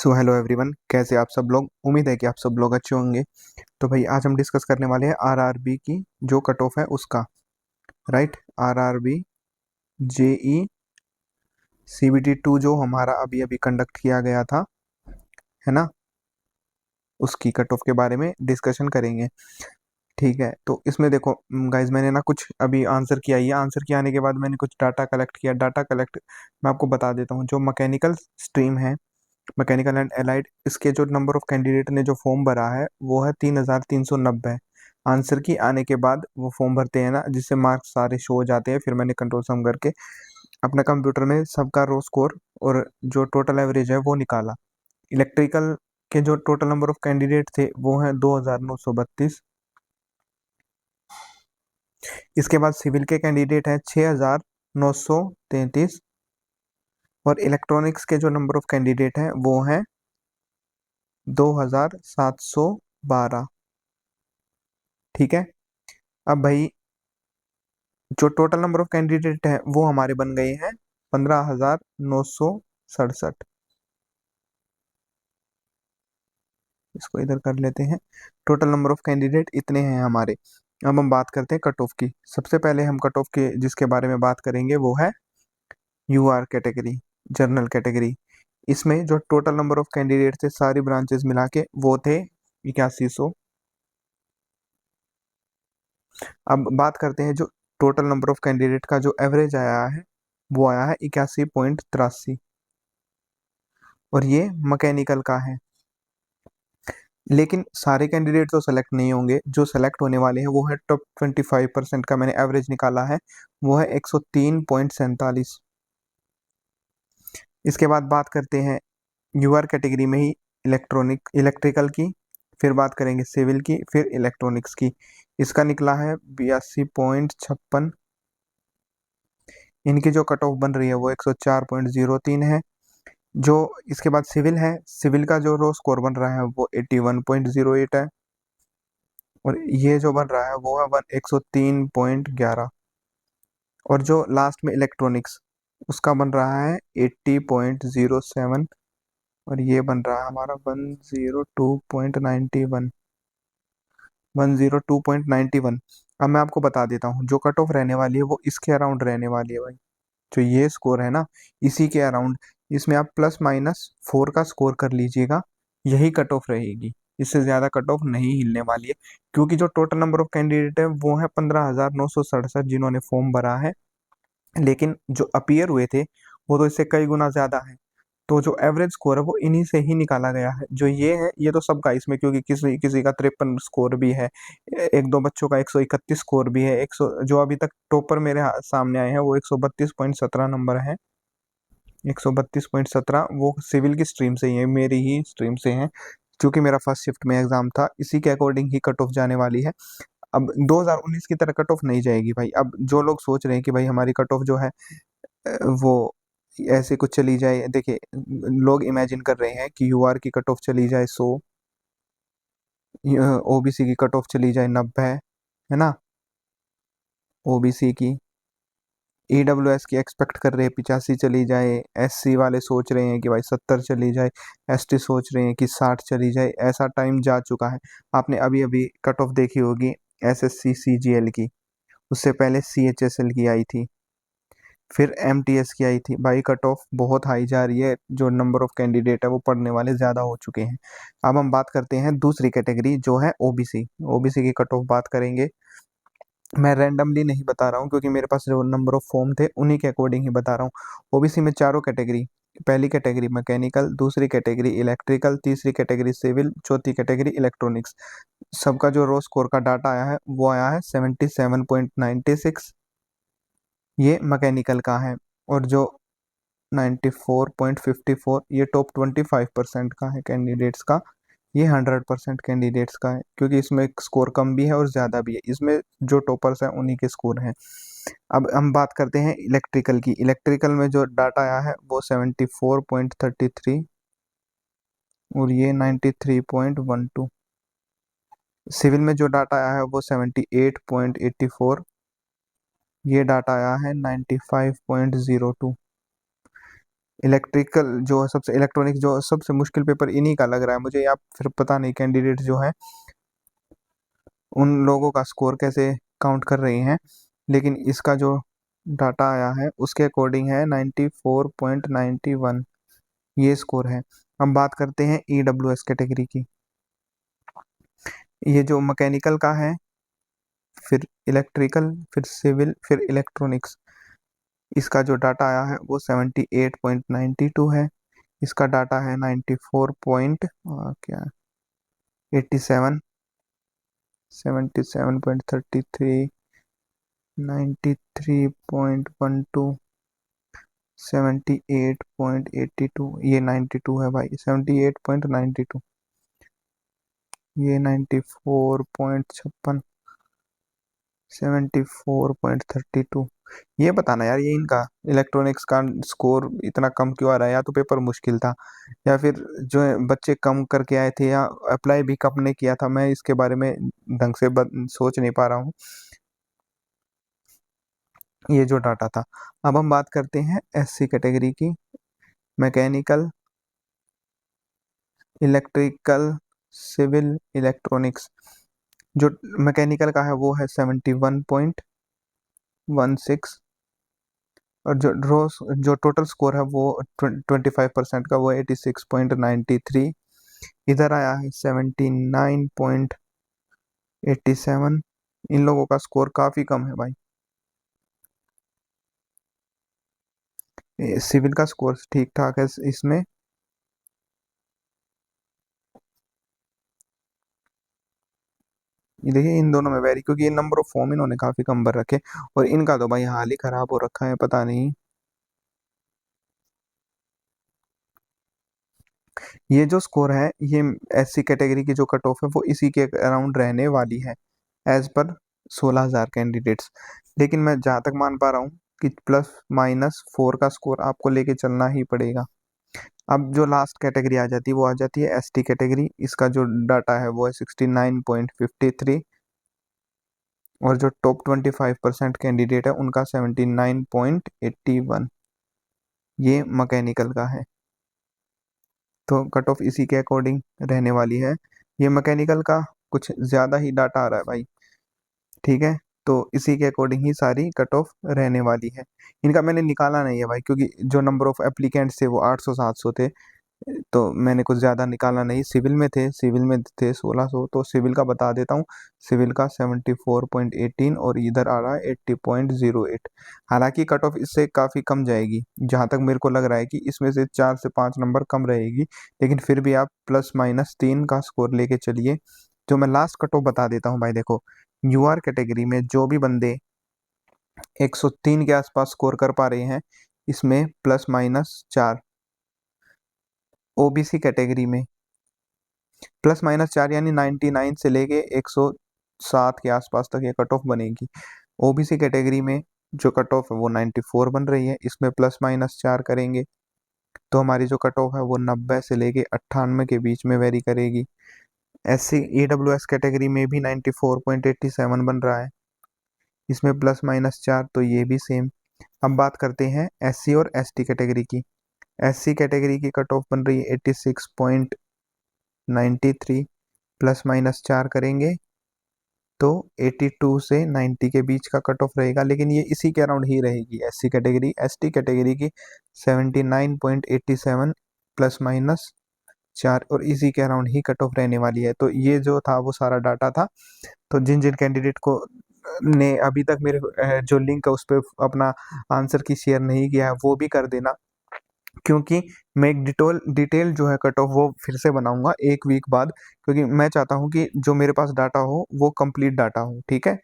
So hello everyone, कैसे आप सब लोग। उम्मीद है कि आप सब लोग अच्छे होंगे। तो भाई आज हम डिस्कस करने वाले हैं आरआरबी की जो कट ऑफ है उसका। राइट, आरआरबी जेई सीबीटी 2 जो हमारा अभी अभी कंडक्ट किया गया था, है ना, उसकी कट ऑफ के बारे में डिस्कशन करेंगे। ठीक है, तो इसमें देखो गाइज, मैंने ना कुछ अभी आंसर किया ही है। आंसर किया आने के बाद मैंने कुछ डाटा कलेक्ट किया। डाटा कलेक्ट मैं आपको बता देता हूँ। जो मैकेनिकल स्ट्रीम है, मैकेनिकल एंड एलाइड, इसके जो नंबर ऑफ कैंडिडेट ने जो फॉर्म भरा है वो है 3,390। आंसर की आने के बाद वो फॉर्म भरते हैं ना, जिससे मार्क्स सारे शो हो जाते हैं। फिर मैंने कंट्रोल सम करके अपने कंप्यूटर में सबका रो स्कोर और जो टोटल एवरेज है वो निकाला। इलेक्ट्रिकल के जो टोटल नंबर ऑफ कैंडिडेट थे वो है 2,932। इसके बाद सिविल के कैंडिडेट हैं 6,933। और इलेक्ट्रॉनिक्स के जो नंबर ऑफ कैंडिडेट हैं वो हैं 2,712। ठीक है, अब भाई जो टोटल नंबर ऑफ कैंडिडेट है वो हमारे बन गए हैं 15,967। इसको इधर कर लेते हैं। टोटल नंबर ऑफ कैंडिडेट इतने हैं हमारे। अब हम बात करते हैं कट ऑफ की। सबसे पहले हम कट ऑफ के जिसके बारे में बात करेंगे वो है यूआर कैटेगरी, जनरल कैटेगरी। इसमें जो टोटल नंबर ऑफ कैंडिडेट थे सारी ब्रांचेस मिला के वो थे 8100। अब बात करते हैं जो टोटल नंबर ऑफ कैंडिडेट का जो एवरेज आया है वो आया है 81.83। और ये मैकेनिकल का है। लेकिन सारे कैंडिडेट तो सेलेक्ट नहीं होंगे। जो सेलेक्ट होने वाले हैं वो है टॉप 25% का। मैंने एवरेज निकाला है, वो है 103.47। इसके बाद बात करते हैं यूआर कैटेगरी में ही इलेक्ट्रिकल की, फिर बात करेंगे सिविल की, फिर इलेक्ट्रॉनिक्स की। इसका निकला है 82.56। इनकी जो कट ऑफ बन रही है वो 104.03 है। जो इसके बाद सिविल है, सिविल का जो रो स्कोर बन रहा है वो 81.08 है। और ये जो बन रहा है वो है 103.11। और जो लास्ट में इलेक्ट्रॉनिक्स, उसका बन रहा है 80.07। और ये बन रहा है हमारा 102.91। 102.91। अब मैं आपको बता देता हूँ जो कट ऑफ रहने वाली है वो इसके अराउंड रहने वाली है भाई। जो ये स्कोर है ना, इसी के अराउंड। इसमें आप +-4 का स्कोर कर लीजिएगा, यही कट ऑफ रहेगी। इससे ज्यादा कट ऑफ नहीं हिलने वाली है, क्योंकि जो टोटल नंबर ऑफ कैंडिडेट है वो है 15,967 जिन्होंने फॉर्म भरा है। लेकिन जो अपीयर हुए थे वो तो इससे कई गुना ज्यादा है। तो जो एवरेज स्कोर है वो इन्हीं से ही निकाला गया है। जो ये है ये तो सबका इसमें, क्योंकि किसी किसी का 53 स्कोर भी है, एक दो बच्चों का 131 स्कोर भी है। 100 जो अभी तक टॉपर मेरे सामने आए हैं वो 132.17 नंबर है। 132.17 वो सिविल की स्ट्रीम से ही है, मेरी ही स्ट्रीम से है। क्योंकि मेरा फर्स्ट शिफ्ट में एग्जाम था, इसी के अकॉर्डिंग ही कट ऑफ जाने वाली है। अब 2019 की तरह कट ऑफ नहीं जाएगी भाई। अब जो लोग सोच रहे हैं कि भाई हमारी कट ऑफ जो है वो ऐसे कुछ चली जाए, देखिए लोग इमेजिन कर रहे हैं कि यूआर की कट ऑफ चली जाए 100, ओबीसी की कट ऑफ चली जाए 90, है ना, ओबीसी की। ईडब्ल्यूएस की एक्सपेक्ट कर रहे हैं 85 चली जाए। एससी वाले सोच रहे हैं कि भाई 70 चली जाए। एसटी सोच रहे हैं कि 60 चली जाए। ऐसा टाइम जा चुका है। आपने अभी अभी कट ऑफ देखी होगी एसएससी सीजीएल की, उससे पहले सीएचएसएल की आई थी, फिर एमटीएस की आई थी। भाई कट ऑफ बहुत हाई जा रही है। जो नंबर ऑफ कैंडिडेट है वो पढ़ने वाले ज़्यादा हो चुके हैं। अब हम बात करते हैं दूसरी कैटेगरी जो है ओबीसी। ओबीसी की कट ऑफ बात करेंगे। मैं रैंडमली नहीं बता रहा हूँ, क्योंकि मेरे पास जो नंबर ऑफ फॉर्म थे उन्हीं के अकॉर्डिंग ही बता रहा हूँ। ओबीसी में चारों कैटेगरी, पहली कैटेगरी मैकेनिकल, दूसरी कैटेगरी इलेक्ट्रिकल, तीसरी कैटेगरी सिविल, चौथी कैटेगरी इलेक्ट्रॉनिक्स। सबका जो रो स्कोर का डाटा आया है वो आया है 77.96। ये मैकेनिकल का है। और जो 94.54 ये टॉप 25% का है कैंडिडेट्स का। ये 100% कैंडिडेट्स का है, क्योंकि इसमें स्कोर कम भी है और ज़्यादा भी है। इसमें जो टॉपर्स हैं उन्हीं के स्कोर हैं। अब हम बात करते हैं इलेक्ट्रिकल की। इलेक्ट्रिकल में जो डाटा आया है वो 74.33 और ये 93.12। सिविल में जो डाटा आया है वो 78.84। ये डाटा आया है 95.02। इलेक्ट्रिकल जो सबसे इलेक्ट्रॉनिक्स जो सबसे मुश्किल पेपर इन्हीं का लग रहा है मुझे, या फिर पता नहीं कैंडिडेट जो है उन लोगों का स्कोर कैसे काउंट कर रही हैं। लेकिन इसका जो डाटा आया है उसके अकॉर्डिंग है 94.91, ये स्कोर है। हम बात करते हैं EWS कैटेगरी की। ये जो मैकेनिकल का है, फिर इलेक्ट्रिकल, फिर सिविल, फिर इलेक्ट्रॉनिक्स, इसका जो डाटा आया है वो 78.92 है। इसका डाटा है 94 पॉइंट क्या 87, 77.33, 93.12, 78.82, ये 92 है भाई, 78.92, ये 94.56, 74.32। ये बताना यार, ये इनका इलेक्ट्रॉनिक्स का स्कोर इतना कम क्यों आ रहा है? या तो पेपर मुश्किल था, या फिर जो है बच्चे कम करके आए थे, या अप्लाई भी कब ने किया था, मैं इसके बारे में ढंग से सोच नहीं पा रहा हूँ। ये जो डाटा था। अब हम बात करते हैं SC कैटेगरी की। Mechanical, electrical, civil, electronics. जो मैकेनिकल का है वो है 71.16, और जो टोटल स्कोर है वो 25% का वो 86.93। इधर आया है 79.87। इन लोगों का स्कोर काफी कम है भाई। सिविल का स्कोर ठीक ठाक है इसमें। ये देखिए इन दोनों में वेरी, क्योंकि ये नंबर ऑफ फॉर्म इन्होंने काफी कम भर रखे, और इनका तो भाई हाल ही खराब हो रखा है, पता नहीं। ये जो स्कोर है ये SC कैटेगरी की जो कट ऑफ है वो इसी के अराउंड रहने वाली है, एज पर 16,000 कैंडिडेट्स। लेकिन मैं जहाँ तक मान पा रहा हूँ कि +-4 का स्कोर आपको लेके चलना ही पड़ेगा। अब जो लास्ट कैटेगरी आ जाती है वो आ जाती है ST कैटेगरी। इसका जो डाटा है वो है 69.53, और जो टॉप 25% कैंडिडेट है उनका 79.81। ये मैकेनिकल का है, तो कट ऑफ इसी के अकॉर्डिंग रहने वाली है। ये मैकेनिकल का कुछ ज़्यादा ही डाटा आ रहा है भाई, ठीक है, तो इसी के अकॉर्डिंग ही सारी कट ऑफ रहने वाली है। इनका मैंने निकाला नहीं है भाई, क्योंकि जो नंबर ऑफ एप्लीकेंट्स थे वो 800-700 थे, तो मैंने कुछ ज़्यादा निकाला नहीं। सिविल में थे 1600, तो सिविल का बता देता हूँ। सिविल का 74.18, और इधर आ रहा है 80.08। हालांकि कट ऑफ इससे काफ़ी कम जाएगी, जहाँ तक मेरे को लग रहा है कि इसमें से 4 से 5 नंबर कम रहेगी, लेकिन फिर भी आप +-3 का स्कोर लेके चलिए। जो मैं लास्ट कट ऑफ बता देता हूँ भाई, देखो UR कैटेगरी में जो भी बंदे 103 के आसपास स्कोर कर पा रहे हैं, इसमें +-4। OBC कैटेगरी में +-4 यानी 99 से लेके 107 के आसपास तक ये कट ऑफ बनेगी। OBC कैटेगरी में जो कट ऑफ है वो 94 बन रही है, इसमें +-4 करेंगे तो हमारी जो कट ऑफ है वो 90 से लेके 98 के बीच में वेरी करेगी। SC EWS कैटेगरी में भी 94.87 बन रहा है, इसमें +-4, तो ये भी सेम। अब बात करते हैं SC और ST कैटेगरी की। SC कैटेगरी की कट ऑफ बन रही है 86.93, +-4 करेंगे तो 82 से 90 के बीच का कट ऑफ रहेगा, लेकिन ये इसी के अराउंड ही रहेगी SC कैटेगरी। ST कैटेगरी की 79.87 +-4, और इसी के अराउंड ही कट ऑफ रहने वाली है। तो ये जो था वो सारा डाटा था। तो जिन जिन कैंडिडेट को ने अभी तक मेरे जो लिंक है उस पर अपना आंसर की शेयर नहीं किया है वो भी कर देना, क्योंकि मैं एक डिटेल जो है कट ऑफ वो फिर से बनाऊंगा 1 वीक बाद, क्योंकि मैं चाहता हूँ कि जो मेरे पास डाटा हो वो कंप्लीट डाटा हो, ठीक है।